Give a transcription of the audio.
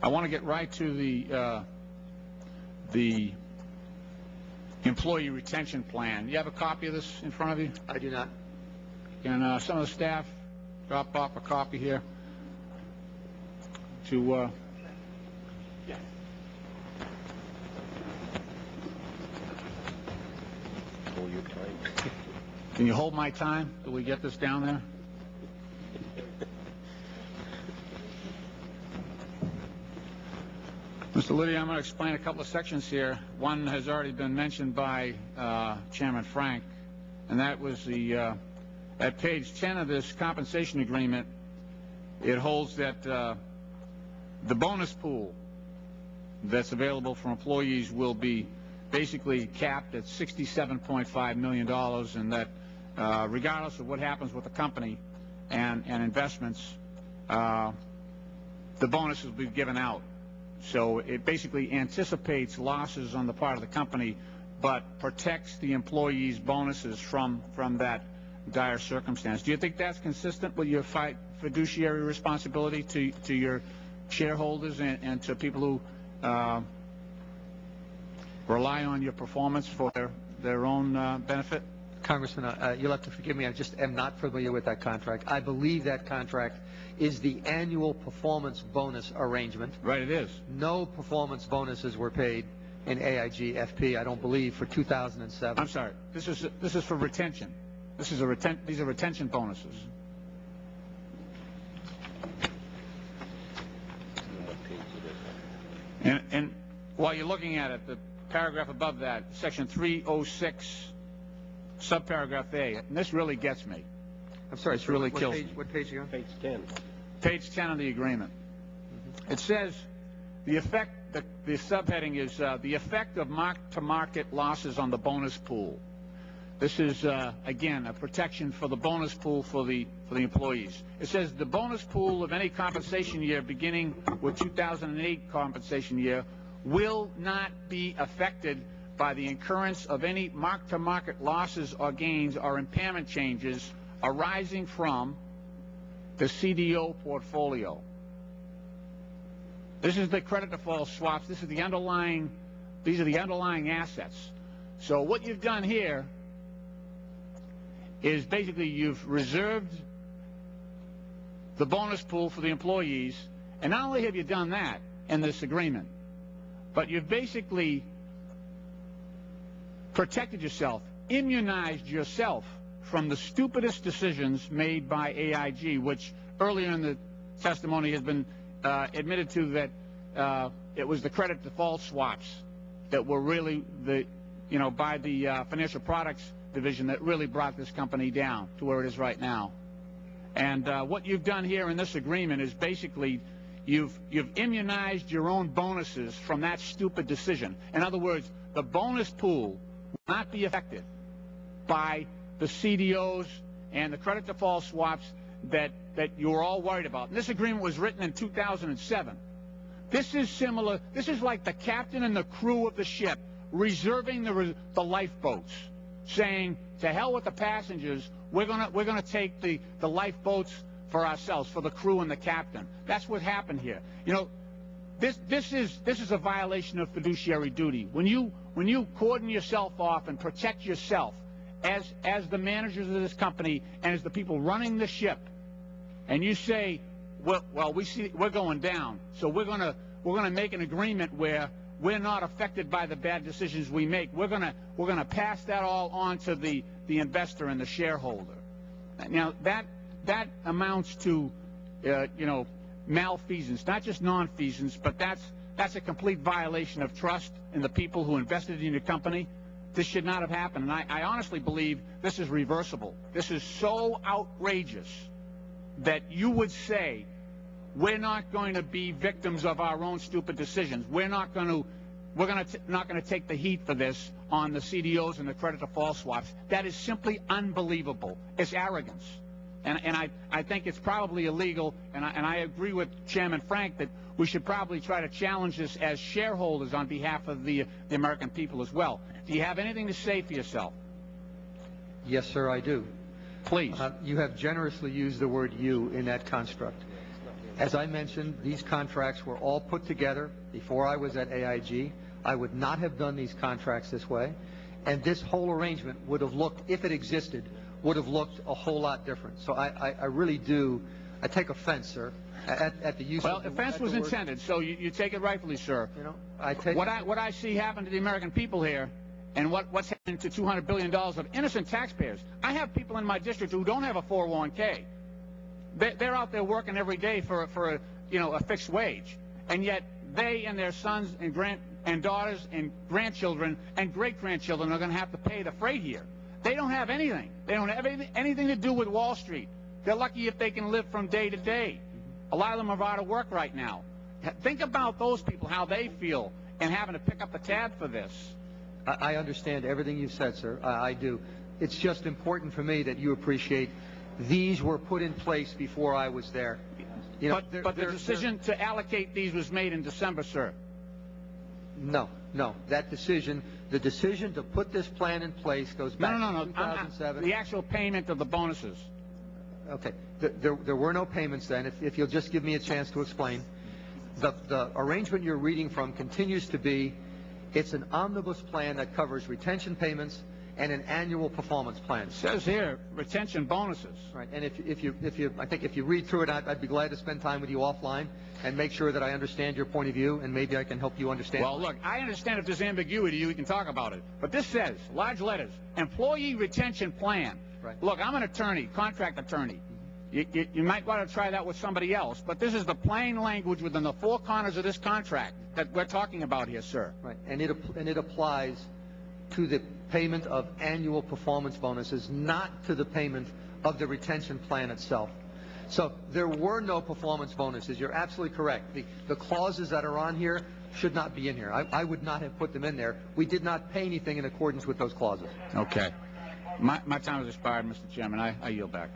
I want to get right to the employee retention plan. You have a copy of this in front of you? I do not. Can some of the staff drop off a copy here to Yeah. Hold your time. Can you hold my time till we get this down there? Mr. Liddy, I'm going to explain a couple of sections here. One has already been mentioned by Chairman Frank, and that was the at page 10 of this compensation agreement. It holds that the bonus pool that's available for employees will be basically capped at $67.5 million, and that regardless of what happens with the company and investments, the bonus will be given out. So it basically anticipates losses on the part of the company, but protects the employees' bonuses from that dire circumstance. Do you think that's consistent with your fiduciary responsibility to your shareholders and to people who rely on your performance for their own benefit? Congressman, you'll have to forgive me. I just am not familiar with that contract. I believe that contract is the annual performance bonus arrangement. Right, it is. No performance bonuses were paid in AIG FP, I don't believe, for 2007. I'm sorry. This is for retention. These are retention bonuses. And while you're looking at it, the paragraph above that, section 306, subparagraph A, and this really gets me. I'm sorry, this really kills me. What page are you on? Page 10. Page 10 of the agreement. It says the effect, the subheading is the effect of mark-to-market losses on the bonus pool. This is, again, a protection for the bonus pool for the employees. It says the bonus pool of any compensation year beginning with 2008 compensation year will not be affected by the incurrence of any mark-to-market losses or gains or impairment changes arising from the CDO portfolio. This is the credit default swaps. This is the underlying, these are the underlying assets. So what you've done here is basically you've reserved the bonus pool for the employees, and not only have you done that in this agreement, but you've basically protected yourself, immunized yourself from the stupidest decisions made by AIG, which earlier in the testimony has been admitted to that it was the credit default swaps that were really the, by the financial products division that really brought this company down to where it is right now. And what you've done here in this agreement is basically you've immunized your own bonuses from that stupid decision. In other words, the bonus pool will not be affected by the CDOs and the credit default swaps that you were all worried about. And this agreement was written in 2007. This is similar. This is like the captain and the crew of the ship reserving the lifeboats, saying, to hell with the passengers, we're gonna take the lifeboats for ourselves, for the crew and the captain. That's what happened here. This is a violation of fiduciary duty. When you cordon yourself off and protect yourself as the managers of this company and as the people running the ship, and you say, well, we see we're going down, so we're gonna make an agreement where we're not affected by the bad decisions we make. We're gonna pass that all on to the investor and the shareholder. Now that amounts to malfeasance, not just nonfeasance, but that's a complete violation of trust in the people who invested in your company. This should not have happened, and I honestly believe this is reversible. This is so outrageous that you would say, we're not going to be victims of our own stupid decisions. We're not going to take the heat for this on the CDOs and the credit default swaps. That is simply unbelievable. It's arrogance. And I think it's probably illegal, and I agree with Chairman Frank that we should probably try to challenge this as shareholders on behalf of the American people as well. Do you have anything to say for yourself? Yes, sir, I do. Please. You have generously used the word "you" in that construct. As I mentioned, these contracts were all put together before I was at AIG. I would not have done these contracts this way, and this whole arrangement would have looked, if it existed, would have looked a whole lot different. So I really do, I take offense, sir, at the use of the word. Well, offense was intended, so you take it rightfully, sir. You know, I take what I see happen to the American people here, and what's happening to $200 billion of innocent taxpayers. I have people in my district who don't have a 401k. They're out there working every day for a fixed wage, and yet they and their sons and daughters and grandchildren and great-grandchildren are going to have to pay the freight here. They don't have anything. They don't have anything to do with Wall Street. They're lucky if they can live from day to day. A lot of them are out of work right now. Think about those people, how they feel, and having to pick up the tab for this. I understand everything you've said, sir. I do. It's just important for me that you appreciate these were put in place before I was there. You know, but the decision to allocate these was made in December, sir. No. That decision, the decision to put this plan in place goes back to 2007. The actual payment of the bonuses. Okay. There were no payments then. If you'll just give me a chance to explain. The arrangement you're reading from continues to be, it's an omnibus plan that covers retention payments and an annual performance plan. It says here, retention bonuses. Right, and I think if you read through it, I'd be glad to spend time with you offline and make sure that I understand your point of view, and maybe I can help you understand. Well, look, I understand if there's ambiguity, we can talk about it. But this says, large letters, employee retention plan. Right. Look, I'm an attorney, contract attorney. You might want to try that with somebody else, but this is the plain language within the four corners of this contract that we're talking about here, sir. Right, and it applies to the payment of annual performance bonuses, not to the payment of the retention plan itself. So there were no performance bonuses. You're absolutely correct. The clauses that are on here should not be in here. I would not have put them in there. We did not pay anything in accordance with those clauses. Okay. My time has expired, Mr. Chairman. I yield back.